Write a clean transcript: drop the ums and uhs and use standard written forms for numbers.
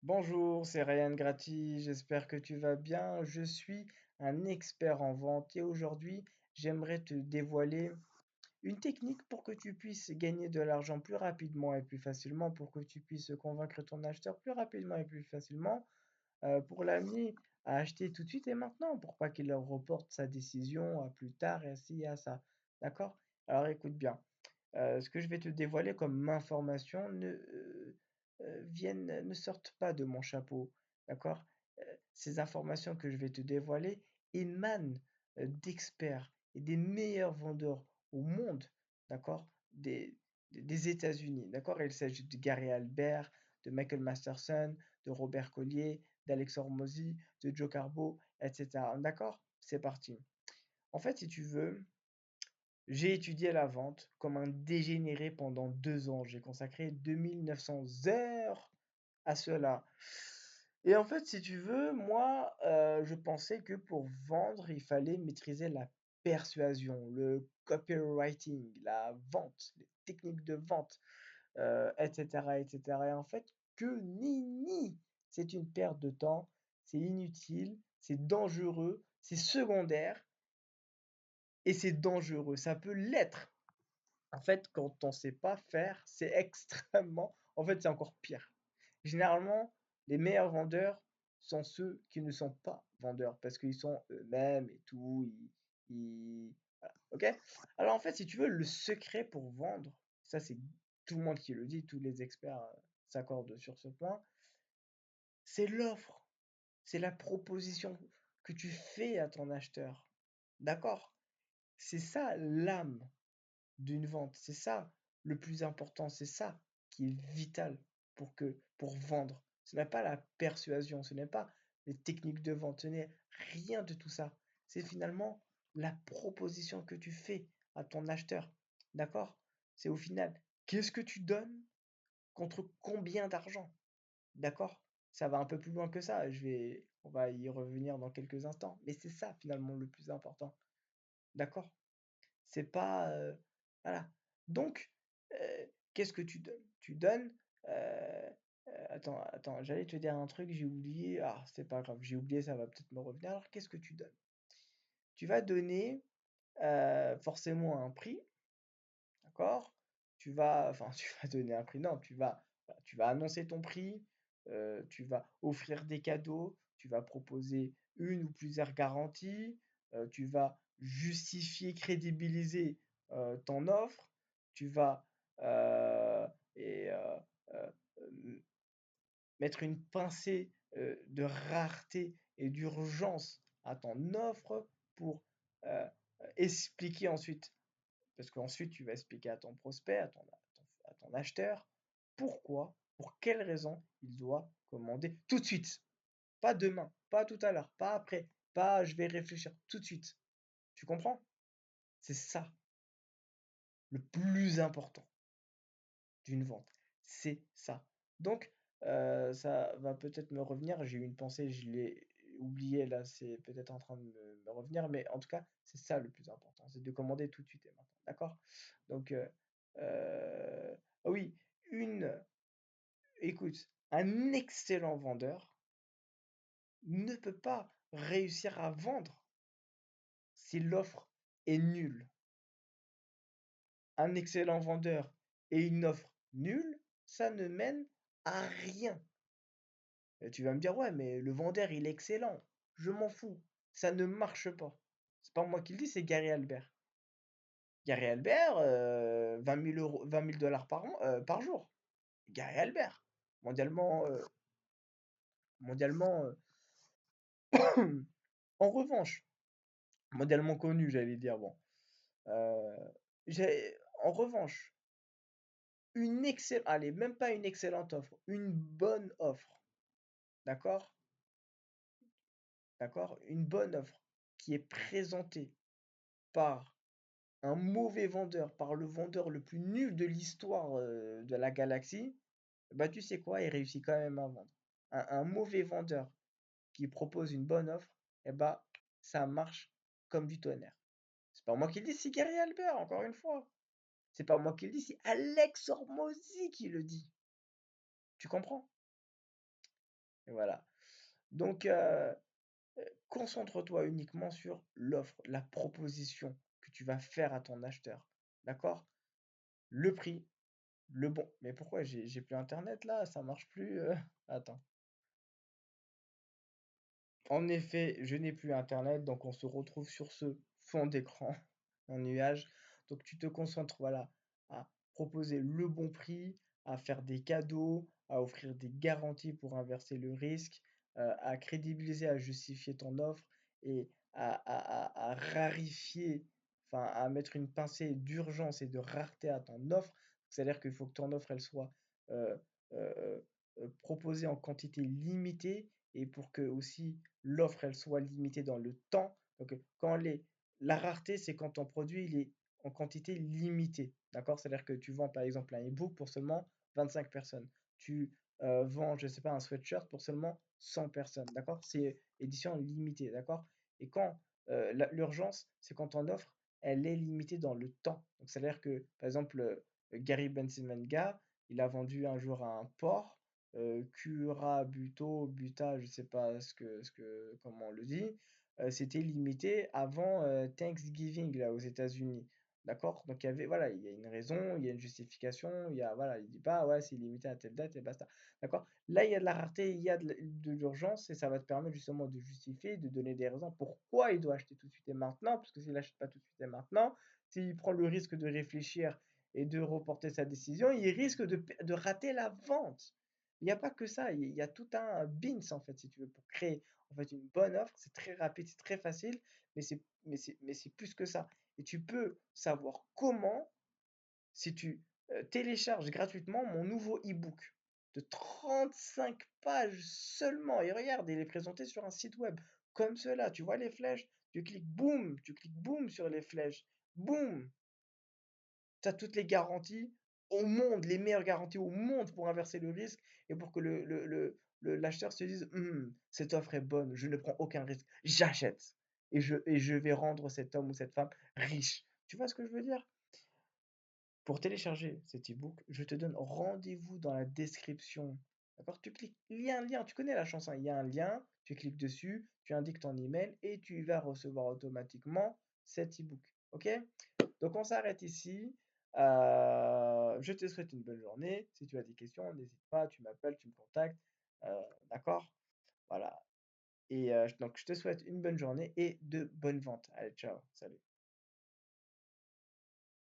Bonjour, c'est Ryan Grati, j'espère que tu vas bien. Je suis un expert en vente et aujourd'hui, j'aimerais te dévoiler une technique pour que tu puisses gagner de l'argent plus rapidement et plus facilement, pour que tu puisses convaincre ton acheteur plus rapidement et plus facilement, pour l'amener à acheter tout de suite et maintenant, pour pas qu'il reporte sa décision à plus tard et à ci et à ça. D'accord? Alors écoute bien. Ce que je vais te dévoiler comme information ne sortent pas de mon chapeau, d'accord? Ces informations que je vais te dévoiler émanent d'experts et des meilleurs vendeurs au monde, d'accord? Des États-Unis, d'accord? Il s'agit de Gary Albert, de Michael Masterson, de Robert Collier, d'Alex Hormozy, de Joe Carbo, etc. D'accord? C'est parti. En fait, si tu veux, j'ai étudié la vente comme un dégénéré pendant 2 ans. J'ai consacré 2900 heures à cela. Et en fait, si tu veux, moi, je pensais que pour vendre, il fallait maîtriser la persuasion, le copywriting, la vente, les techniques de vente, etc., etc. Et en fait, que nenni! C'est une perte de temps, c'est inutile, c'est dangereux, c'est secondaire et c'est dangereux. Ça peut l'être. En fait, quand on ne sait pas faire, c'est extrêmement. En fait, c'est encore pire. Généralement, les meilleurs vendeurs sont ceux qui ne sont pas vendeurs parce qu'ils sont eux-mêmes et tout. Voilà. Ok? Alors, en fait, si tu veux, le secret pour vendre, ça, c'est tout le monde qui le dit, tous les experts s'accordent sur ce point, c'est l'offre, c'est la proposition que tu fais à ton acheteur. D'accord? C'est ça l'âme d'une vente. C'est ça le plus important, c'est ça qui est vital pour vendre. Ce n'est pas la persuasion, ce n'est pas les techniques de vente, ce n'est rien de tout ça. C'est finalement la proposition que tu fais à ton acheteur. D'accord? C'est au final, qu'est-ce que tu donnes contre combien d'argent? D'accord? Ça va un peu plus loin que ça. On va y revenir dans quelques instants. Mais c'est ça finalement le plus important. D'accord? C'est pas, voilà. Donc, qu'est-ce que tu donnes? Tu donnes, attends, j'allais te dire un truc, j'ai oublié. Ah, c'est pas grave, j'ai oublié, ça va peut-être me revenir. Alors, qu'est-ce que tu donnes? Tu vas donner, forcément un prix, d'accord? Enfin, tu vas donner un prix, non, voilà, tu vas annoncer ton prix, tu vas offrir des cadeaux, tu vas proposer une ou plusieurs garanties, tu vas justifier, crédibiliser ton offre, tu vas euh, et, euh, euh, m- mettre une pincée de rareté et d'urgence à ton offre pour euh, expliquer ensuite parce qu'ensuite, tu vas expliquer à ton prospect, à ton acheteur, pourquoi, pour quelle raison il doit commander tout de suite. Pas demain, pas tout à l'heure, pas après, pas je vais réfléchir tout de suite. Tu comprends? C'est ça le plus important d'une vente. C'est ça. Donc, ça va peut-être me revenir. J'ai eu une pensée, je l'ai oublié là, c'est peut-être en train de me revenir, mais en tout cas, c'est ça le plus important, c'est de commander tout de suite et maintenant. D'accord? Donc, ah oui, une, écoute, un excellent vendeur ne peut pas réussir à vendre si l'offre est nulle. Un excellent vendeur et une offre nulle, ça ne mène à rien. Et tu vas me dire, ouais, mais le vendeur, il est excellent. Je m'en fous. Ça ne marche pas. C'est pas moi qui le dis, c'est Gary Albert. Gary Albert, 20 000 euros, 20 000 dollars par jour. Gary Albert. Mondialement, mondialement, en revanche, mondialement connu, j'allais dire, bon. Euh, en revanche, allez, même pas une excellente offre, une bonne offre. D'accord? D'accord? Une bonne offre qui est présentée par un mauvais vendeur, par le vendeur le plus nul de l'histoire de la galaxie, bah tu sais quoi, il réussit quand même à vendre. Un mauvais vendeur qui propose une bonne offre, eh bah ça marche comme du tonnerre. C'est pas moi qui le dis, c'est Gary Albert, encore une fois. C'est pas moi qui le dis, c'est Alex Hormozy qui le dit. Tu comprends? Voilà. Donc, concentre-toi uniquement sur l'offre, la proposition que tu vas faire à ton acheteur. D'accord? Le prix, le bon. Mais pourquoi j'ai plus internet là? Ça marche plus. Attends. En effet, je n'ai plus internet, donc on se retrouve sur ce fond d'écran en nuage. Donc tu te concentres, voilà, à proposer le bon prix, à faire des cadeaux, à offrir des garanties pour inverser le risque, à crédibiliser, à justifier ton offre et à rarifier, enfin à mettre une pincée d'urgence et de rareté à ton offre. C'est-à-dire qu'il faut que ton offre, elle soit euh, euh, proposée en quantité limitée et pour que aussi l'offre, elle soit limitée dans le temps. Donc, la rareté, c'est quand ton produit, il est en quantité limitée. D'accord? C'est-à-dire que tu vends, par exemple, un e-book pour seulement 25 personnes. Tu vends, je ne sais pas, un sweatshirt pour seulement 100 personnes. D'accord? C'est édition limitée. D'accord? Et quand l'urgence, c'est quand ton offre, elle est limitée dans le temps. Donc, c'est-à-dire que, par exemple, Gary Bensimanga, il a vendu un jour un porc Cura, Buto, Buta, je sais pas comment on le dit, c'était limité avant Thanksgiving là aux États-Unis. D'accord? Donc il y avait, voilà, il y a une raison, il y a une justification, il y a, voilà, il dit pas, ouais, c'est limité à telle date et basta. D'accord? Là, il y a de la rareté, il y a de l'urgence et ça va te permettre justement de justifier, de donner des raisons pourquoi il doit acheter tout de suite et maintenant, parce que s'il n'achète pas tout de suite et maintenant, s'il prend le risque de réfléchir et de reporter sa décision, il risque de rater la vente. Il n'y a pas que ça, il y a tout un bins en fait, si tu veux, pour créer en fait une bonne offre. C'est très rapide, c'est très facile, mais c'est plus que ça. Et tu peux savoir comment si tu télécharges gratuitement mon nouveau e-book de 35 pages seulement. Et regarde, il est présenté sur un site web comme cela. Tu vois les flèches, tu cliques boum sur les flèches, boum, tu as toutes les garanties au monde, les meilleures garanties au monde pour inverser le risque et pour que l'acheteur se dise cette offre est bonne, je ne prends aucun risque, j'achète et je vais rendre cet homme ou cette femme riche. Tu vois ce que je veux dire? Pour télécharger cet e-book, je te donne rendez-vous dans la description. D'accord? Tu cliques, il y a un lien, tu connais la chanson, il y a un lien, tu cliques dessus, tu indiques ton email et tu vas recevoir automatiquement cet e-book. Ok? Donc on s'arrête ici. Je te souhaite une bonne journée. Si tu as des questions, n'hésite pas, tu m'appelles, tu me contactes. D'accord? Voilà. Et donc je te souhaite une bonne journée et de bonnes ventes. Allez, ciao, salut.